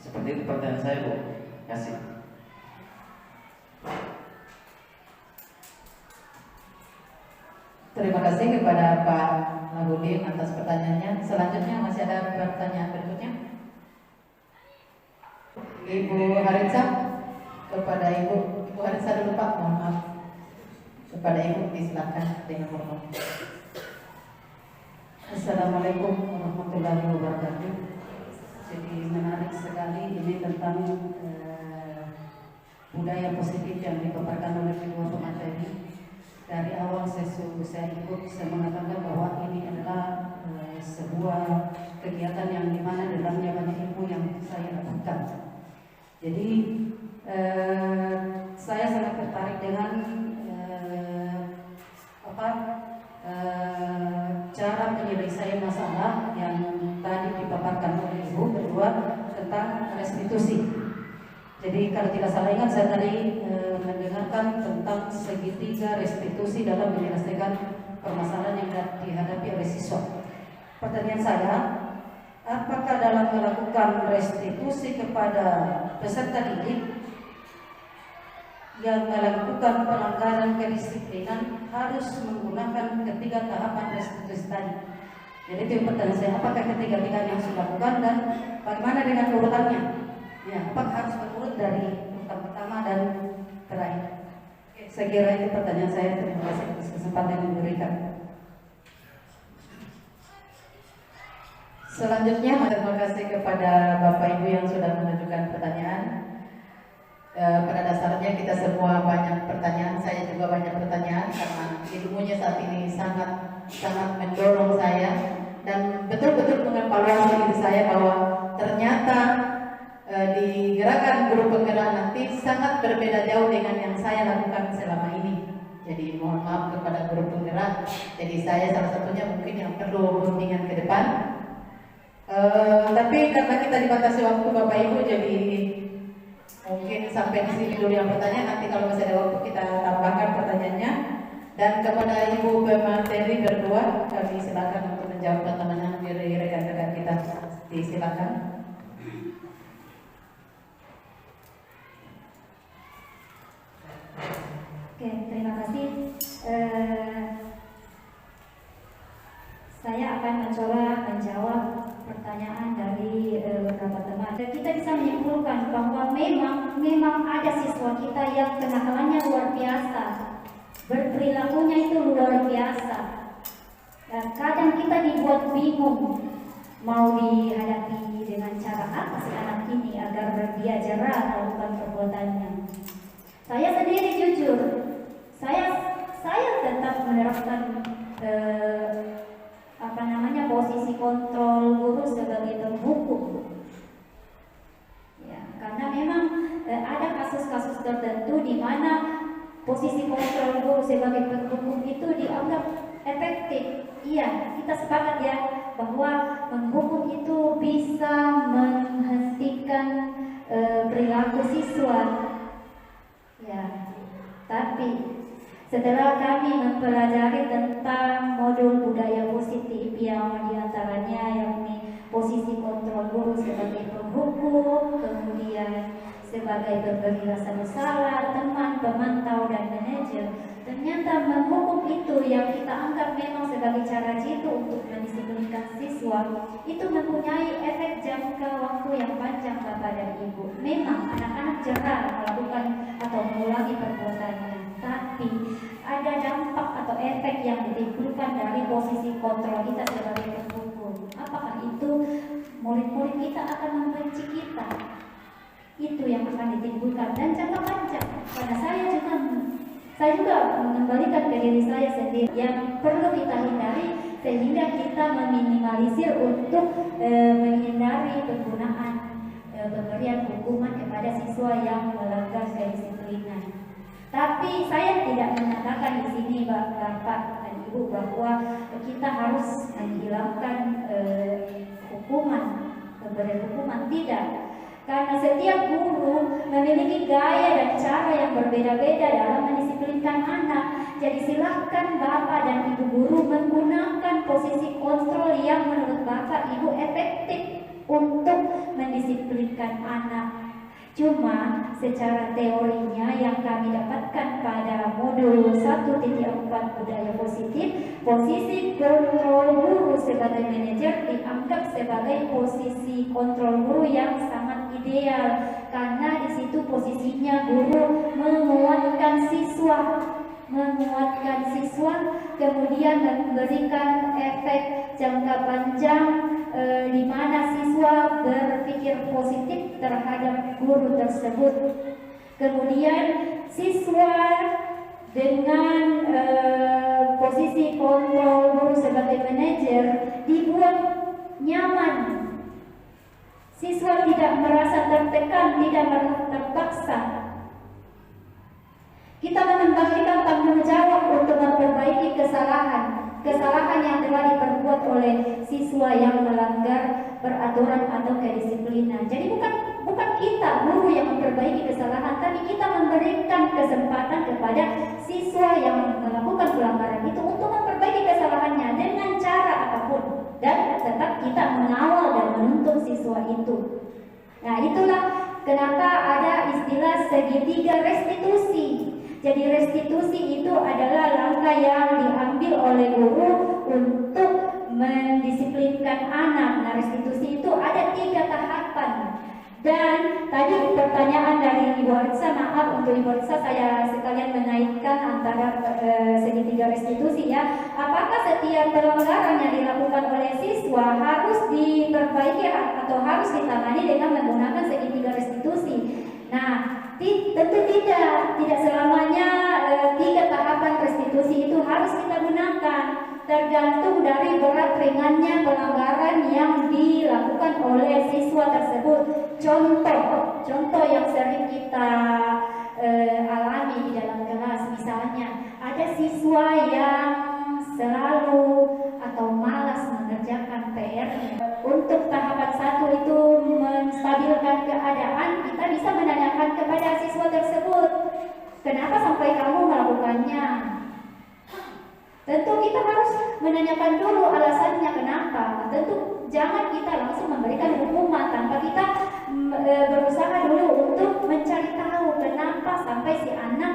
Seperti itu pertanyaan saya, Bu. Kasih. Terima kasih kepada Pak Nahudin atas pertanyaannya. Selanjutnya masih ada pertanyaan berikutnya. Ibu Haritsa, kepada Ibu Haritsa dulu Pak, mohon maaf. Kepada Ibu disilakan dengan hormat. Assalamualaikum warahmatullahi wabarakatuh. Jadi menarik sekali ini tentang budaya positif yang dipaparkan oleh kedua pemateri. Dari awal saya ikut, saya mengatakan bahwa ini adalah sebuah kegiatan yang dimana dalamnya banyak ilmu yang saya dapatkan. Jadi saya sangat tertarik dengan cara penyelesaian masalah yang tadi dipaparkan oleh Ibu berdua tentang restitusi. Jadi kalau tidak salah ingat saya tadi mendengarkan tentang segitiga restitusi dalam menyelesaikan permasalahan yang dihadapi oleh siswa. Pertanyaan saya, apakah dalam melakukan restitusi kepada peserta didik yang melakukan pelanggaran kedisiplinan harus menggunakan ketiga tahapan restitusi tadi? Jadi itu pertanyaan saya, apakah ketiga-tiganya yang sudah dilakukan dan bagaimana dengan urutannya? Ya, apakah harus berurut dari urutan pertama dan terakhir? Saya kira itu pertanyaan saya. Terima kasih atas kesempatan yang diberikan. Selanjutnya, terima kasih kepada Bapak Ibu yang sudah mengajukan pertanyaan. Pada dasarnya kita semua banyak pertanyaan, saya juga banyak pertanyaan karena ilmunya saat ini sangat mendorong saya dan betul-betul mengevaluasi diri saya bahwa ternyata di gerakan guru penggerak nanti sangat berbeda jauh dengan yang saya lakukan selama ini. Jadi mohon maaf kepada guru penggerak. Jadi saya salah satunya mungkin yang perlu bimbingan ke depan. Tapi karena kita dibatasi waktu Bapak Ibu, jadi mungkin sampai di sini dulu yang pertanyaan. Nanti kalau masih ada waktu kita tambahkan pertanyaannya. Dan kepada Ibu pemateri berdua, kami silakan untuk menjawab pertanyaan dari rekan-rekan kita. Silakan. Oke, terima kasih. Saya akan mencoba menjawab pertanyaan dari beberapa teman. Dan kita bisa menyimpulkan bahwa memang ada siswa kita yang kenakalannya luar biasa, berperilakunya itu luar biasa. Dan kadang kita dibuat bingung mau dihadapi dengan cara apa si anak ini agar dia jerah melakukan perbuatannya. Saya sendiri jujur, saya tetap menerapkan posisi kontrol guru sebagai penghukum. Ya, karena memang ada kasus-kasus tertentu di mana posisi kontrol guru sebagai penghukum itu dianggap efektif. Iya, kita sepakat ya bahwa menghukum itu bisa menghentikan perilaku siswa. Ya, tapi setelah kami mempelajari tentang modul budaya positif yang diantaranya yakni posisi kontrol guru sebagai penghukum, kemudian sebagai pemberi rasa bersalah, teman, pemantau, dan manajer, ternyata menghukum itu yang kita anggap memang sebagai cara jitu untuk mendisiplinkan siswa itu mempunyai efek jangka waktu yang panjang Bapak dan Ibu. Memang anak-anak jerah melakukan atau mengulangi perbuatannya, tapi ada dampak atau efek yang ditimbulkan dari posisi kontrol kita sebagai penghukum. Apakah itu murid-murid kita akan membenci kita? Itu yang akan ditimbulkan dan jangka panjang. Karena saya juga mengembalikan ke diri saya sendiri yang perlu kita hindari sehingga kita meminimalisir untuk menghindari penggunaan pemberian hukuman kepada siswa yang melanggar kedisiplinan. Tapi saya tidak menyatakan di sini Bapak dan Ibu bahwa kita harus menghilangkan hukuman, pemberian hukuman, tidak. Karena setiap guru memiliki gaya dan cara yang berbeda-beda dalam mendisiplinkan anak. Jadi silahkan Bapak dan Ibu guru menggunakan posisi kontrol yang menurut Bapak Ibu efektif untuk mendisiplinkan anak. Cuma secara teorinya yang kami dapatkan pada modul 1.4 budaya positif, posisi kontrol guru sebagai manajer dianggap sebagai posisi kontrol guru yang sangat ideal karena di situ posisinya guru menguatkan siswa, kemudian memberikan efek jangka panjang di mana siswa berpikir positif terhadap guru tersebut. Kemudian siswa dengan posisi kontrol guru sebagai manajer dibuat nyaman. Siswa tidak merasa tertekan, tidak merasa terpaksa. Kita mengembalikan tanggung jawab untuk memperbaiki kesalahan yang telah diperbuat oleh siswa yang melanggar peraturan atau kedisiplinan. Jadi bukan kita guru yang memperbaiki kesalahan, tapi kita memberikan kesempatan kepada siswa yang melakukan pelanggaran itu untuk memperbaiki kesalahannya dengan cara apapun, dan tetap kita mengawal dan menuntut siswa itu. Nah, itulah kenapa ada istilah segitiga restitusi. Jadi restitusi itu adalah langkah yang diambil oleh guru untuk mendisiplinkan anak. Nah, restitusi itu ada 3 tahapan. Dan tadi pertanyaan dari Ibu Arisa, maaf untuk Ibu Arisa, saya sekalian mengaitkan antara segitiga restitusi ya. Apakah setiap pelanggaran yang dilakukan oleh siswa harus diperbaiki atau harus ditangani dengan menggunakan segitiga restitusi? Nah, tentu tidak selamanya 3 tahapan restitusi itu harus kita gunakan. Tergantung dari berat ringannya pelanggaran yang dilakukan oleh siswa tersebut. Contoh yang sering kita alami di dalam kelas, misalnya ada siswa yang selalu atau malas mengerjakan PR. Untuk tahapan 1 itu menstabilkan keadaan, kita bisa menanyakan kepada siswa tersebut, kenapa sampai kamu melakukannya? Tentu kita harus menanyakan dulu alasannya kenapa. Tentu jangan kita langsung memberikan hukuman tanpa kita berusaha dulu untuk mencari tahu kenapa sampai si anak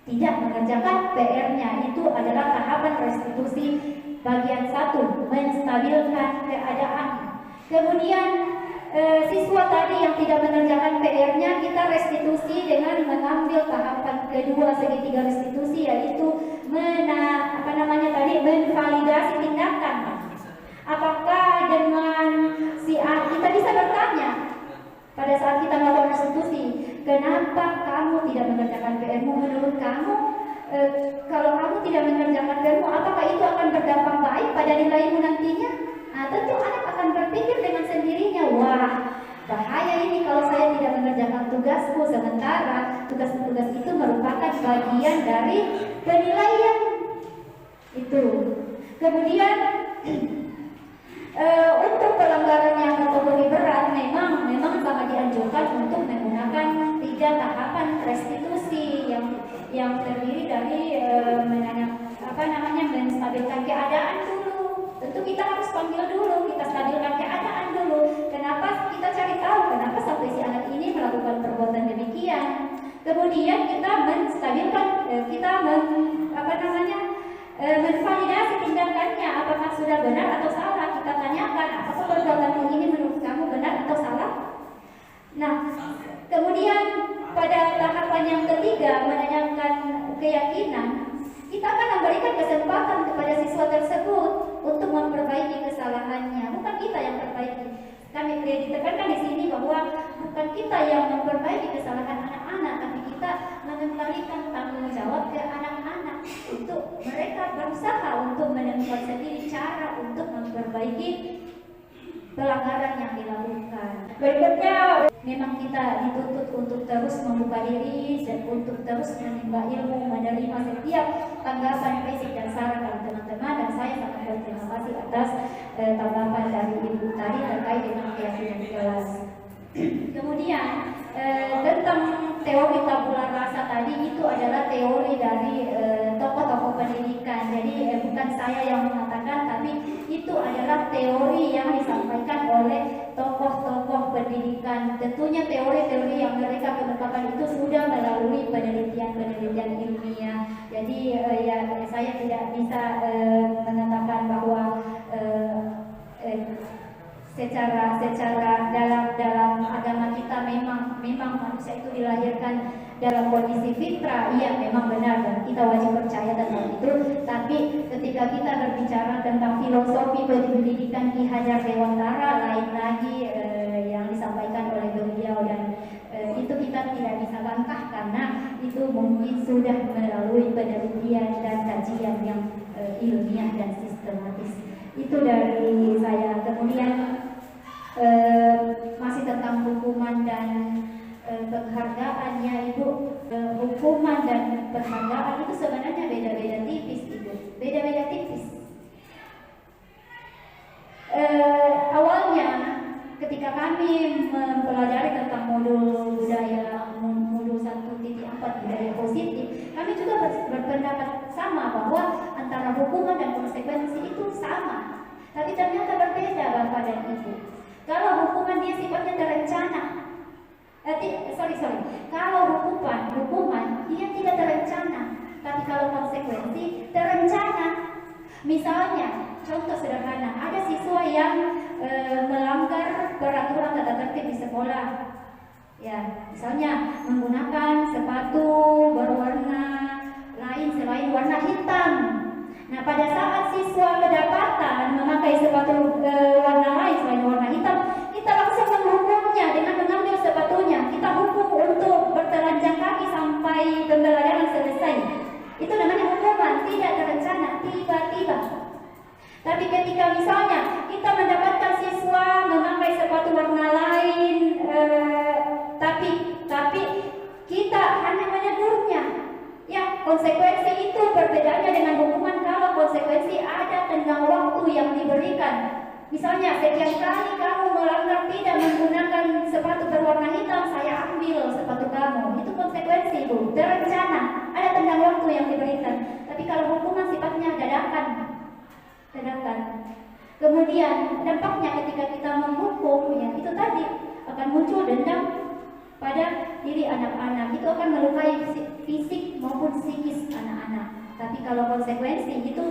tidak mengerjakan PR-nya. Itu adalah tahapan restitusi bagian 1, menstabilkan keadaan. Kemudian siswa tadi yang tidak mengerjakan PR-nya, kita restitusi dengan mengambil tahapan kedua segitiga restitusi, yaitu menvalidasi tindakan. Apakah dengan si A, kita bisa bertanya pada saat kita melakukan restitusi, kenapa kamu tidak mengerjakan PR-mu? Menurut kamu, kalau kamu tidak mengerjakan PR-mu, apakah itu akan berdampak baik pada nilaimu nantinya? Nah, tentu anak akan berpikir dengan sendirinya, wah, bahaya ini kalau saya tidak mengerjakan tugasku, sementara tugas-tugas itu merupakan bagian dari penilaian itu. Kemudian untuk pelanggaran yang kategori berat memang sangat dianjurkan untuk menggunakan 3 tahapan restitusi yang terdiri dari menstabilkan keadaan dulu. Tentu kita harus panggil dulu, kita stabilkan keadaan dulu. Kenapa, kita cari tahu kenapa sampai si anak ini melakukan perbuatan demikian. Kemudian kita menstabilkan, menvalidasi tindakannya, apakah sudah benar atau salah. Kita tanyakan, apakah perbuatan ini menurut kamu benar atau salah. Nah, kemudian pada tahapan yang ketiga, menanyakan keyakinan, kita akan memberikan kesempatan kepada siswa tersebut untuk memperbaiki kesalahannya. Bukan kita yang perbaiki. Kami ditekankan di sini bahwa bukan kita yang memperbaiki kesalahan anak-anak, tapi kita mengembalikan tanggung jawab ke anak-anak untuk mereka berusaha untuk menemukan sendiri cara untuk memperbaiki pelanggaran yang dilakukan. Berikutnya, memang kita dituntut untuk terus membuka diri dan untuk terus menimba ilmu, menerima setiap tanggapan, kritik dan saran dari teman-teman. Dan saya sangat berterima kasih atas tanggapan dari Ibu tadi terkait dengan keyakinan kelas. Kemudian tentang teori tabula rasa tadi, itu adalah teori dari tokoh-tokoh pendidikan. Jadi bukan saya yang mengatakan, tapi itu adalah teori yang disampaikan oleh tokoh-tokoh pendidikan. Tentunya teori-teori yang mereka kemukakan itu sudah melalui penelitian-penelitian ilmiah. Jadi saya tidak bisa mengatakan bahwa secara dalam agama kita memang manusia itu dilahirkan dalam kondisi fitrah. Iya, memang benar dan kita wajib percaya tentang itu. Tapi ketika kita berbicara tentang filosofi pendidikan Ki Hajar Dewantara, lain lagi yang disampaikan oleh beliau, dan itu kita tidak bisa bantah karena itu mungkin sudah melalui penelitian dan kajian yang ilmiah dan sistematis. Itu dari saya. Kemudian masih tentang hukuman dan penghargaannya, Ibu. Hukuman dan penghargaan itu sebenarnya beda-beda tipis, Ibu. Beda-beda tipis. kami mempelajari tentang modul budaya, modul 1.4 budaya positif, kami juga berpendapat sama bahwa antara hukuman dan konsekuensi itu sama. Tapi ternyata berbeda Bapak dan Ibu. Kalau hukuman dia sifatnya terencana. Kalau hukuman dia tidak terencana. Tapi kalau konsekuensi terencana. Misalnya, contoh sederhana, ada siswa yang melanggar peraturan tata tertib di sekolah. Ya, misalnya menggunakan sepatu berwarna lain selain warna hitam. Nah, pada saat siswa kedapatan memakai sepatu warna lain selain warna hitam, kita langsung menghukumnya dengan mengambil sepatunya. Kita hukum untuk bertelanjang kaki sampai pembelajaran selesai. Itu namanya hukuman tidak terencana, tiba-tiba. Tapi ketika misalnya kita mendapatkan siswa memakai sepatu warna lain, tapi kita hanya menegurnya. Ya, konsekuensi itu perbedaannya dengan hukuman. Kalau konsekuensi ada tenggang waktu yang diberikan. Misalnya sekian kali kamu melanggar tidak menggunakan sepatu berwarna hitam, saya ambil sepatu kamu. Itu konsekuensi, Bu. Terencana, ada tenggang waktu yang diberikan. Tapi kalau hukuman sifatnya dadakan. Kemudian dampaknya ketika kita menghukum, ya itu tadi akan muncul dendam pada diri anak-anak. Itu akan melukai fisik maupun psikis anak-anak. Tapi kalau konsekuensi itu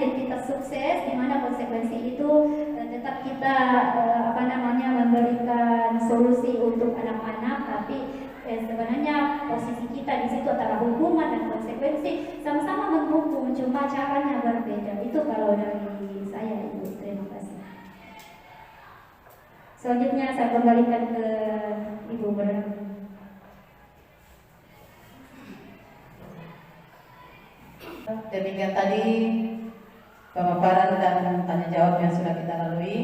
identitas sukses, di mana konsekuensi itu tetap kita memberikan solusi untuk anak-anak, tapi sebenarnya posisi kita di situ antara hukuman dan konsekuensi sama-sama menghukum, cuma caranya berbeda. Itu kalau dari saya, Ibu. Terima kasih. Selanjutnya saya kembalikan ke Ibu Berang. Demikian tadi pemaparan dan tanya jawab yang sudah kita lalui.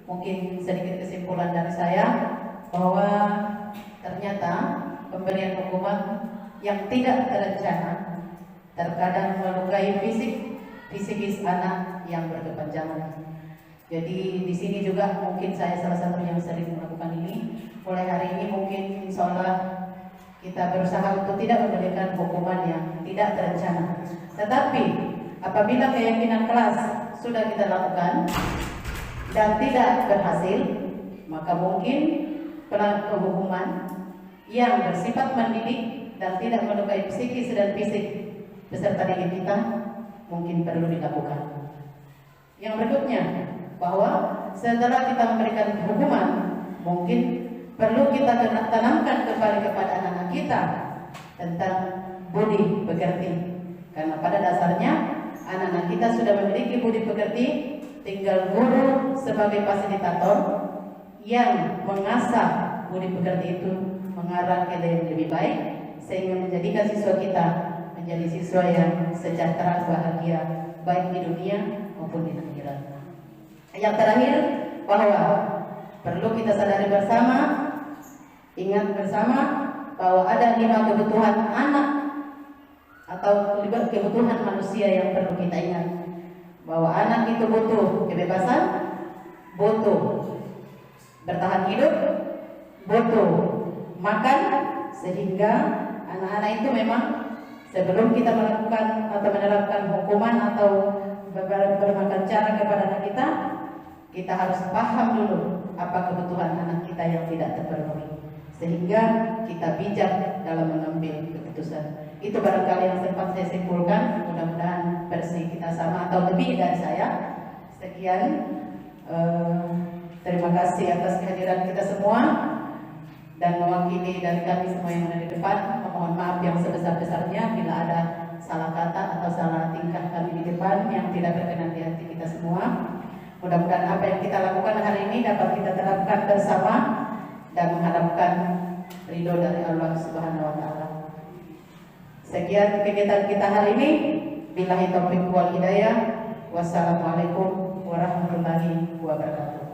Mungkin sedikit kesimpulan dari saya bahwa ternyata pemberian hukuman yang tidak terencana terkadang melukai fisikis anak yang berkepanjangan. Jadi di sini juga mungkin saya salah satu yang sering melakukan ini. Mulai hari ini mungkin insya Allah kita berusaha untuk tidak memberikan hukuman yang tidak terencana. Tetapi apabila keyakinan kelas sudah kita lakukan dan tidak berhasil, maka mungkin hukuman yang bersifat mendidik dan tidak melukai psikis dan fisik peserta didik kita mungkin perlu dilakukan. Yang berikutnya, bahwa setelah kita memberikan hukuman, mungkin perlu kita tanamkan kembali kepada anak-anak kita tentang budi pekerti. Karena pada dasarnya anak-anak kita sudah memiliki budi pekerti, tinggal guru sebagai fasilitator yang mengasah budi pekerti itu mengarah ke yang lebih baik, sehingga menjadikan siswa kita menjadi siswa yang sejahtera, bahagia, baik di dunia maupun di akhirat. Yang terakhir, bahwa perlu kita sadari bersama, ingat bersama bahwa ada 5 kebutuhan anak atau 5 kebutuhan manusia yang perlu kita ingat. Bahwa anak itu butuh kebebasan, butuh bertahan hidup, butuh makan, sehingga anak-anak itu memang sebelum kita melakukan atau menerapkan hukuman atau berbagai cara kepada anak kita harus paham dulu apa kebutuhan anak kita yang tidak terpenuhi, sehingga kita bijak dalam mengambil keputusan. Itu barangkali yang sempat saya simpulkan. Mudah-mudahan versi kita sama atau lebih dari saya. Sekian, terima kasih atas kehadiran kita semua, dan mewakili dari kami semua yang ada di depan, mohon maaf yang sebesar-besarnya bila ada salah kata atau salah tingkah kami di depan yang tidak berkenan di hati kita semua. Mudah-mudahan apa yang kita lakukan hari ini dapat kita terapkan bersama dan mengharapkan ridho dari Allah Subhanahu wa Ta'ala. Sekian kegiatan kita hari ini. Billahi taufiq wal hidayah. Wassalamualaikum warahmatullahi wabarakatuh.